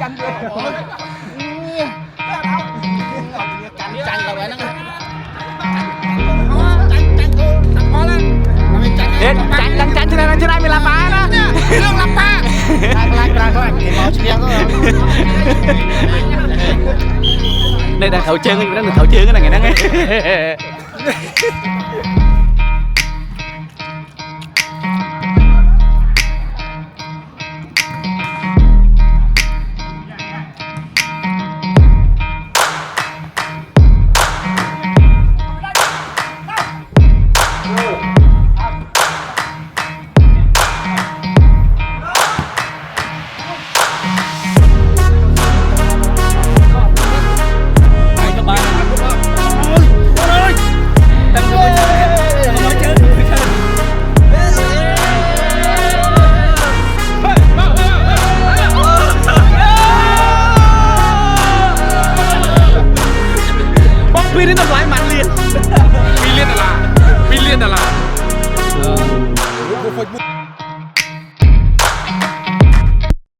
กันเลยจันเราไว้นั่งเด็ดจันที่ไหนที่ไหนมีลาป้านะเรื่องลาป้าลาเขาเห็นเราเชียร์ก็đây là thấu chân đang được thấu chân cái này đang nghe Pin đến tầm lái màn liền. Pin liên là.